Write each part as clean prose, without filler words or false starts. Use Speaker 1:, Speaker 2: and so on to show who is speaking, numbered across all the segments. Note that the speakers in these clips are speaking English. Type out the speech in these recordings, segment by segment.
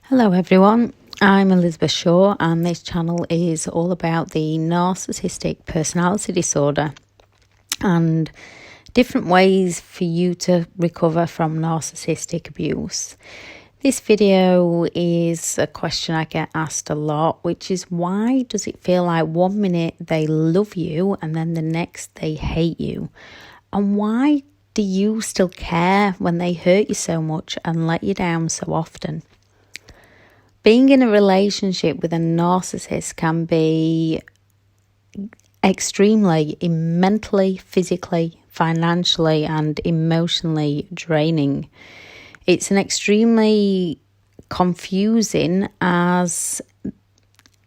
Speaker 1: Hello everyone, I'm Elizabeth Shaw and this channel is all about the narcissistic personality disorder and different ways for you to recover from narcissistic abuse. This video is a question I get asked a lot, which is why does it feel like 1 minute they love you and then the next they hate you? And why do you still care when they hurt you so much and let you down so often? Being in a relationship with a narcissist can be extremely mentally, physically, financially, and emotionally draining. It's an extremely confusing as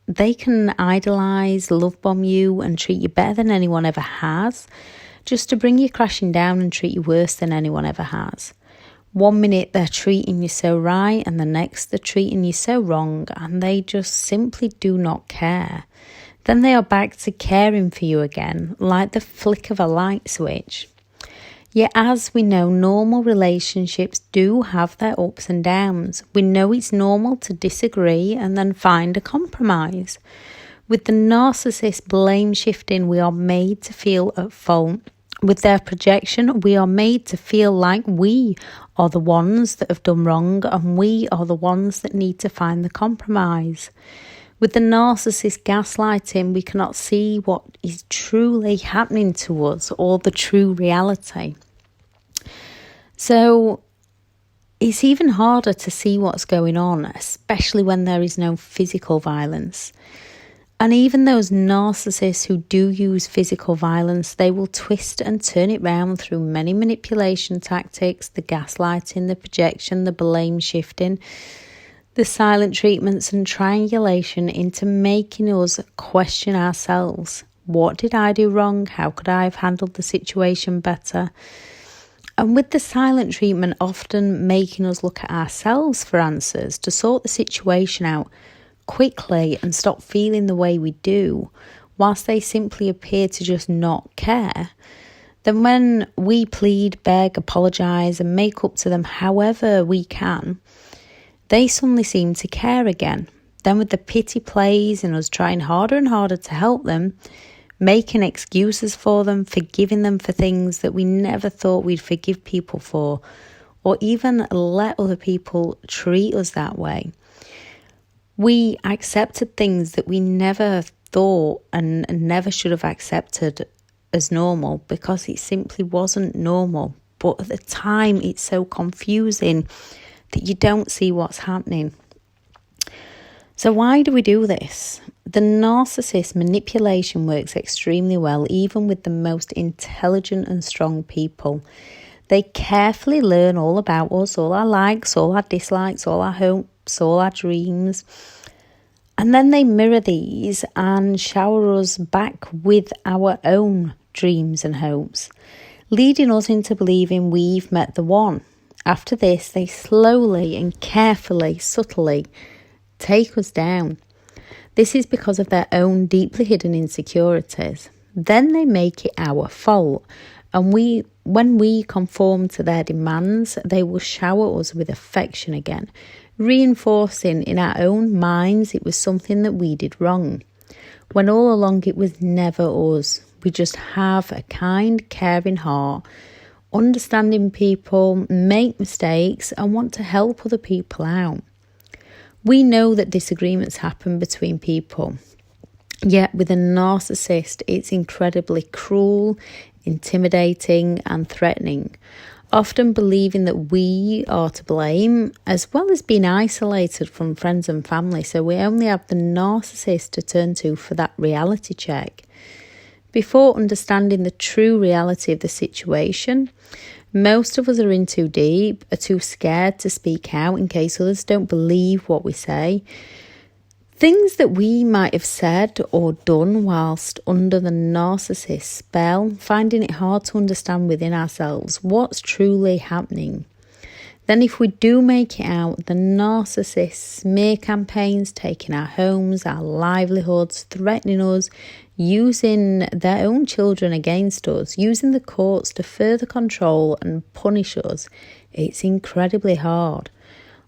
Speaker 1: they can idolize, love bomb you, and treat you better than anyone ever has, just to bring you crashing down and treat you worse than anyone ever has. 1 minute they're treating you so right and the next they're treating you so wrong, and they just simply do not care. Then they are back to caring for you again, like the flick of a light switch. Yet as we know, normal relationships do have their ups and downs. We know it's normal to disagree and then find a compromise. With the narcissist blame shifting, we are made to feel at fault. With their projection, we are made to feel like we are the ones that have done wrong and we are the ones that need to find the compromise. With the narcissist gaslighting, we cannot see what is truly happening to us or the true reality. So it's even harder to see what's going on, especially when there is no physical violence. And even those narcissists who do use physical violence, they will twist and turn it round through many manipulation tactics, the gaslighting, the projection, the blame shifting, the silent treatments and triangulation into making us question ourselves. What did I do wrong? How could I have handled the situation better? And with the silent treatment often making us look at ourselves for answers to sort the situation out quickly and stop feeling the way we do, whilst they simply appear to just not care. Then when we plead, beg, apologise and make up to them however we can, they suddenly seem to care again. Then with the pity plays and us trying harder and harder to help them, making excuses for them, forgiving them for things that we never thought we'd forgive people for, or even let other people treat us that way. We accepted things that we never thought and never should have accepted as normal because it simply wasn't normal. But at the time, it's so confusing that you don't see what's happening. So why do we do this? The narcissist manipulation works extremely well, even with the most intelligent and strong people. They carefully learn all about us, all our likes, all our dislikes, all our hopes, all our dreams. And then they mirror these and shower us back with our own dreams and hopes, leading us into believing we've met the one. After this, they slowly and carefully, subtly take us down. This is because of their own deeply hidden insecurities. Then they make it our fault. And when we conform to their demands, they will shower us with affection again, reinforcing in our own minds it was something that we did wrong, when all along it was never us. We just have a kind, caring heart, understanding people, make mistakes and want to help other people out. We know that disagreements happen between people, yet with a narcissist it's incredibly cruel, intimidating and threatening, often believing that we are to blame, as well as being isolated from friends and family, so we only have the narcissist to turn to for that reality check. Before understanding the true reality of the situation, most of us are in too deep, are too scared to speak out in case others don't believe what we say. Things that we might have said or done whilst under the narcissist spell, finding it hard to understand within ourselves what's truly happening. Then if we do make it out, the narcissist smear campaigns, taking our homes, our livelihoods, threatening us, using their own children against us, using the courts to further control and punish us, it's incredibly hard.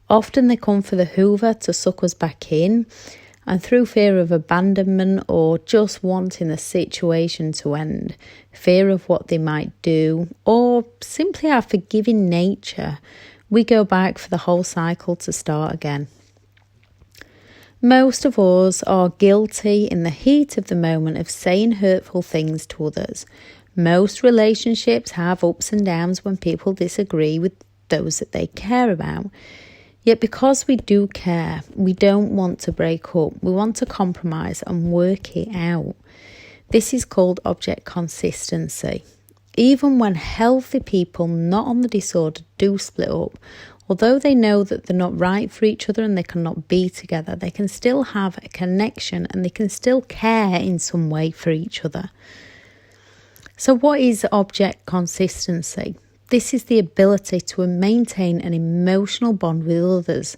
Speaker 1: Often they come for the hoover to suck us back in, and through fear of abandonment or just wanting the situation to end, fear of what they might do, or simply our forgiving nature, we go back for the whole cycle to start again. Most of us are guilty in the heat of the moment of saying hurtful things to others. Most relationships have ups and downs when people disagree with those that they care about. Yet because we do care, we don't want to break up. We want to compromise and work it out. This is called object consistency. Even when healthy people not on the disorder do split up, although they know that they're not right for each other and they cannot be together, they can still have a connection and they can still care in some way for each other. So what is object consistency? This is the ability to maintain an emotional bond with others,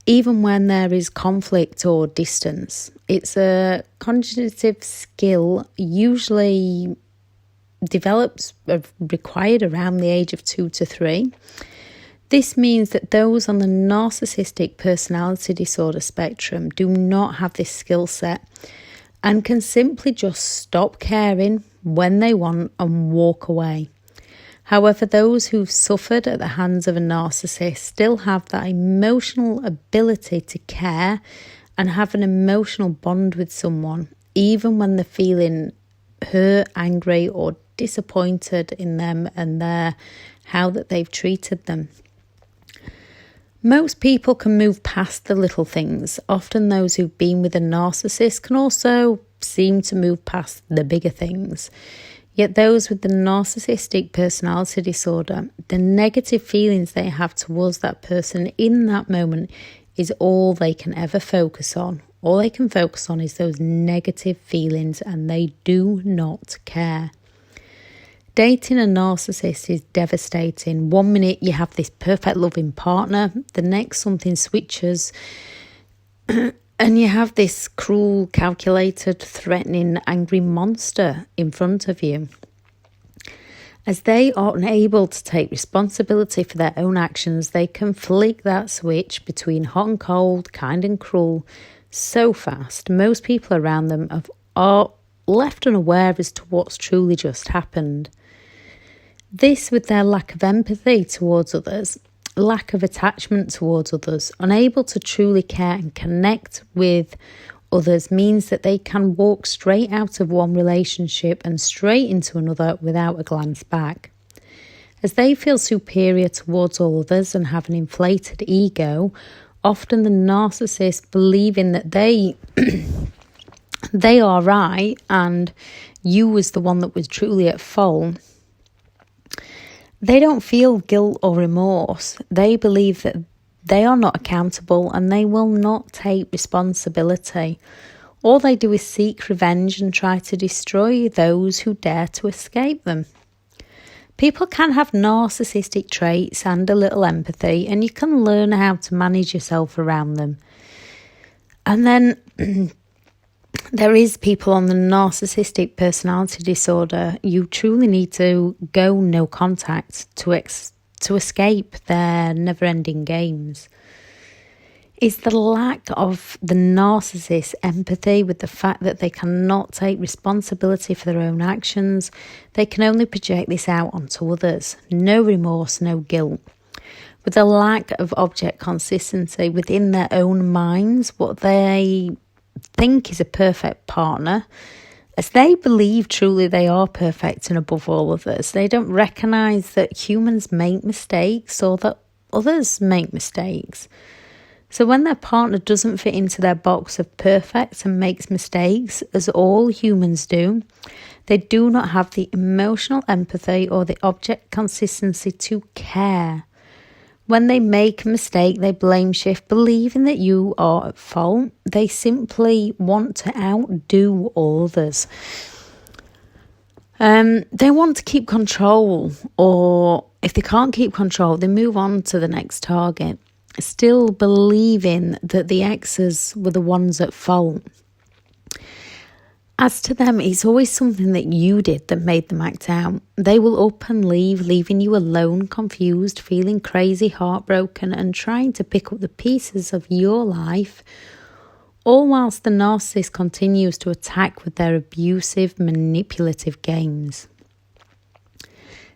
Speaker 1: even when there is conflict or distance. It's a cognitive skill usually required around the age of 2 to 3. This means that those on the narcissistic personality disorder spectrum do not have this skill set and can simply just stop caring when they want and walk away. However, those who've suffered at the hands of a narcissist still have that emotional ability to care and have an emotional bond with someone, even when they're feeling hurt, angry, or disappointed in them and how that they've treated them. Most people can move past the little things. Often those who've been with a narcissist can also seem to move past the bigger things. Yet those with the narcissistic personality disorder, the negative feelings they have towards that person in that moment is all they can ever focus on. All they can focus on is those negative feelings and they do not care. Dating a narcissist is devastating. 1 minute you have this perfect loving partner, the next something switches and you have this cruel, calculated, threatening, angry monster in front of you. As they are unable to take responsibility for their own actions, they can flick that switch between hot and cold, kind and cruel so fast. Most people around them are left unaware as to what's truly just happened. This with their lack of empathy towards others, lack of attachment towards others, unable to truly care and connect with others means that they can walk straight out of one relationship and straight into another without a glance back. As they feel superior towards all others and have an inflated ego, often the narcissist believing that they are right and you was the one that was truly at fault. They don't feel guilt or remorse. They believe that they are not accountable and they will not take responsibility. All they do is seek revenge and try to destroy those who dare to escape them. People can have narcissistic traits and a little empathy, and you can learn how to manage yourself around them. And then there is people on the narcissistic personality disorder. You truly need to go no contact to escape their never-ending games. It's the lack of the narcissist's empathy with the fact that they cannot take responsibility for their own actions. They can only project this out onto others. No remorse, no guilt. With the lack of object consistency within their own minds, what they think is a perfect partner, as they believe truly they are perfect and above all others. They don't recognise that humans make mistakes or that others make mistakes. So when their partner doesn't fit into their box of perfect and makes mistakes, as all humans do, they do not have the emotional empathy or the object consistency to care. When they make a mistake, they blame shift, believing that you are at fault. They simply want to outdo all others. They want to keep control, or if they can't keep control, they move on to the next target, still believing that the exes were the ones at fault. As to them, it's always something that you did that made them act out. They will up and leave, leaving you alone, confused, feeling crazy, heartbroken, and trying to pick up the pieces of your life, all whilst the narcissist continues to attack with their abusive, manipulative games.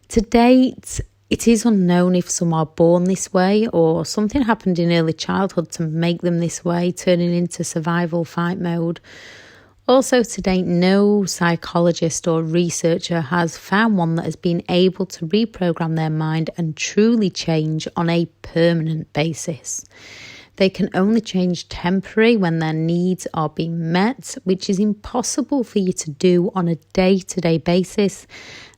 Speaker 1: To date, it is unknown if some are born this way or something happened in early childhood to make them this way, turning into survival fight mode. Also, to date, no psychologist or researcher has found one that has been able to reprogram their mind and truly change on a permanent basis. They can only change temporary when their needs are being met, which is impossible for you to do on a day-to-day basis,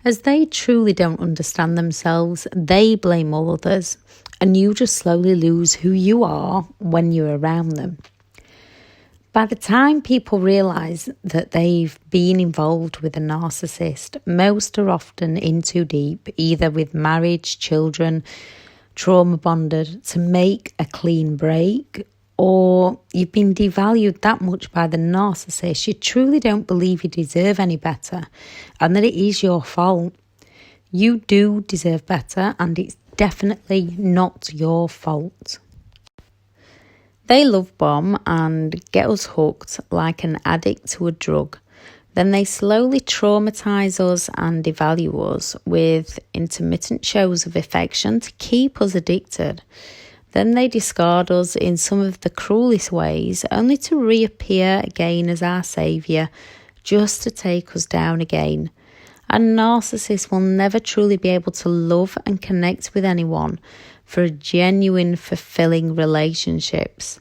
Speaker 1: as they truly don't understand themselves. They blame all others, and you just slowly lose who you are when you're around them. By the time people realise that they've been involved with a narcissist, most are often in too deep, either with marriage, children, trauma bonded, to make a clean break, or you've been devalued that much by the narcissist, you truly don't believe you deserve any better and that it is your fault. You do deserve better, and it's definitely not your fault. They love bomb and get us hooked like an addict to a drug. Then they slowly traumatise us and devalue us with intermittent shows of affection to keep us addicted. Then they discard us in some of the cruelest ways, only to reappear again as our saviour, just to take us down again. A narcissist will never truly be able to love and connect with anyone for genuine, fulfilling relationships.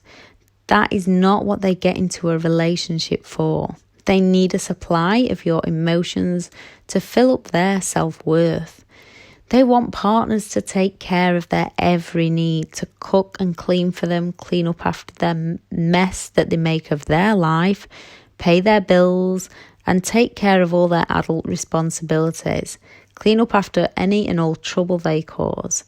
Speaker 1: That is not what they get into a relationship for. They need a supply of your emotions to fill up their self-worth. They want partners to take care of their every need, to cook and clean for them, clean up after their mess that they make of their life, pay their bills, and take care of all their adult responsibilities, clean up after any and all trouble they cause.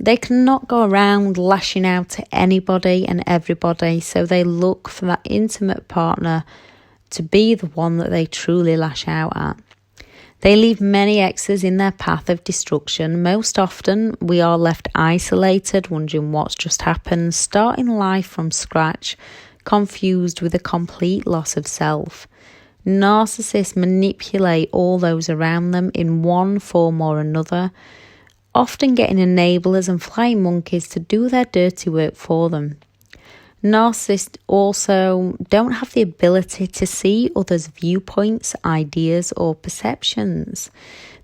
Speaker 1: They cannot go around lashing out to anybody and everybody, so they look for that intimate partner to be the one that they truly lash out at. They leave many exes in their path of destruction. Most often, we are left isolated, wondering what's just happened, starting life from scratch, confused with a complete loss of self. Narcissists manipulate all those around them in one form or another, often getting enablers and flying monkeys to do their dirty work for them. Narcissists also don't have the ability to see others' viewpoints, ideas, or perceptions.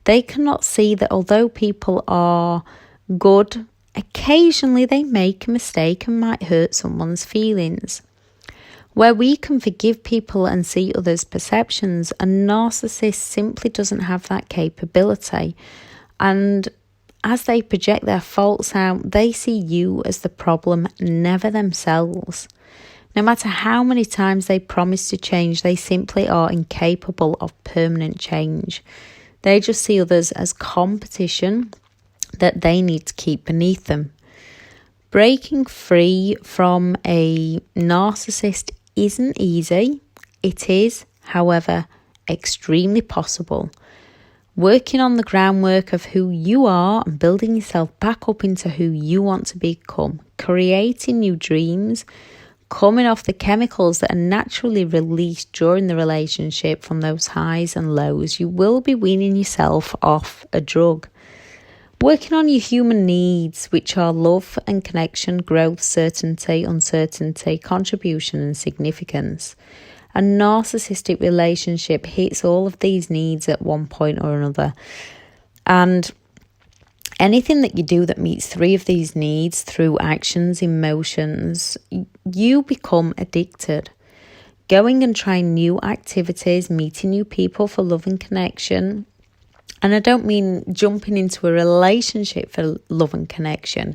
Speaker 1: They cannot see that although people are good, occasionally they make a mistake and might hurt someone's feelings. Where we can forgive people and see others' perceptions, a narcissist simply doesn't have that capability. And as they project their faults out, they see you as the problem, never themselves. No matter how many times they promise to change, they simply are incapable of permanent change. They just see others as competition that they need to keep beneath them. Breaking free from a narcissist isn't easy. It is, however, extremely possible. Working on the groundwork of who you are and building yourself back up into who you want to become, creating new dreams, coming off the chemicals that are naturally released during the relationship from those highs and lows, you will be weaning yourself off a drug. Working on your human needs, which are love and connection, growth, certainty, uncertainty, contribution and significance. A narcissistic relationship hits all of these needs at one point or another. And anything that you do that meets three of these needs through actions, emotions, you become addicted. Going and trying new activities, meeting new people for love and connection. And I don't mean jumping into a relationship for love and connection.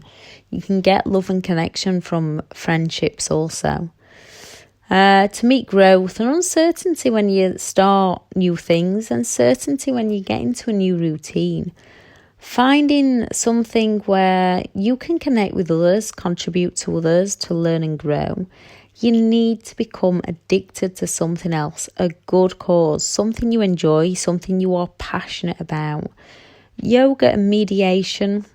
Speaker 1: You can get love and connection from friendships also. To meet growth and uncertainty when you start new things, and certainty when you get into a new routine. Finding something where you can connect with others, contribute to others, to learn and grow. You need to become addicted to something else, a good cause, something you enjoy, something you are passionate about. Yoga and mediation,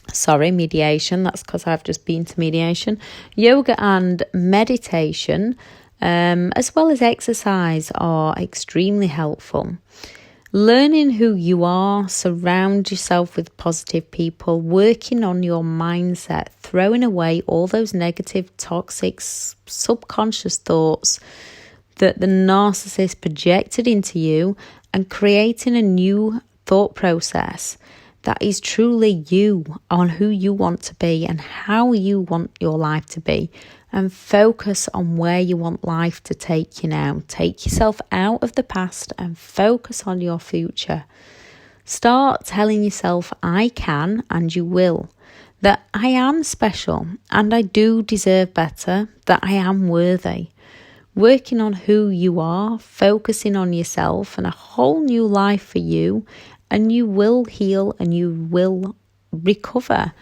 Speaker 1: that's because I've just been to mediation. Yoga and meditation, as well as exercise, are extremely helpful. Learning who you are, surround yourself with positive people, working on your mindset, throwing away all those negative, toxic, subconscious thoughts that the narcissist projected into you, and creating a new thought process that is truly you, on who you want to be and how you want your life to be, and focus on where you want life to take you now. Take yourself out of the past and focus on your future. Start telling yourself, I can and you will, that I am special and I do deserve better, that I am worthy. Working on who you are, focusing on yourself and a whole new life for you, and you will heal and you will recover.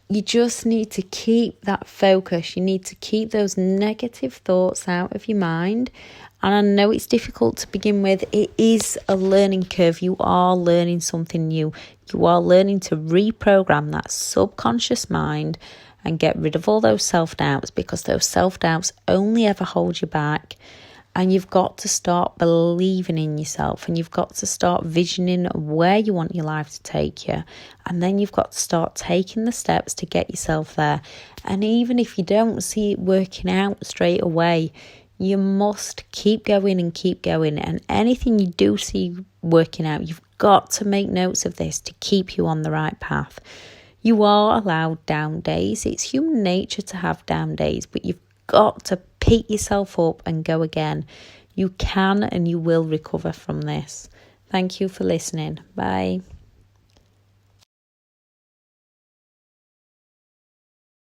Speaker 1: You just need to keep that focus. You need to keep those negative thoughts out of your mind. And I know it's difficult to begin with. It is a learning curve. You are learning something new. You are learning to reprogram that subconscious mind and get rid of all those self-doubts, because those self-doubts only ever hold you back. And you've got to start believing in yourself, and you've got to start visioning where you want your life to take you. And then you've got to start taking the steps to get yourself there. And even if you don't see it working out straight away, you must keep going and keep going. And anything you do see working out, you've got to make notes of this to keep you on the right path. You are allowed down days. It's human nature to have down days, but you've got to pick yourself up and go again. You can and you will recover from this. Thank you for listening. Bye.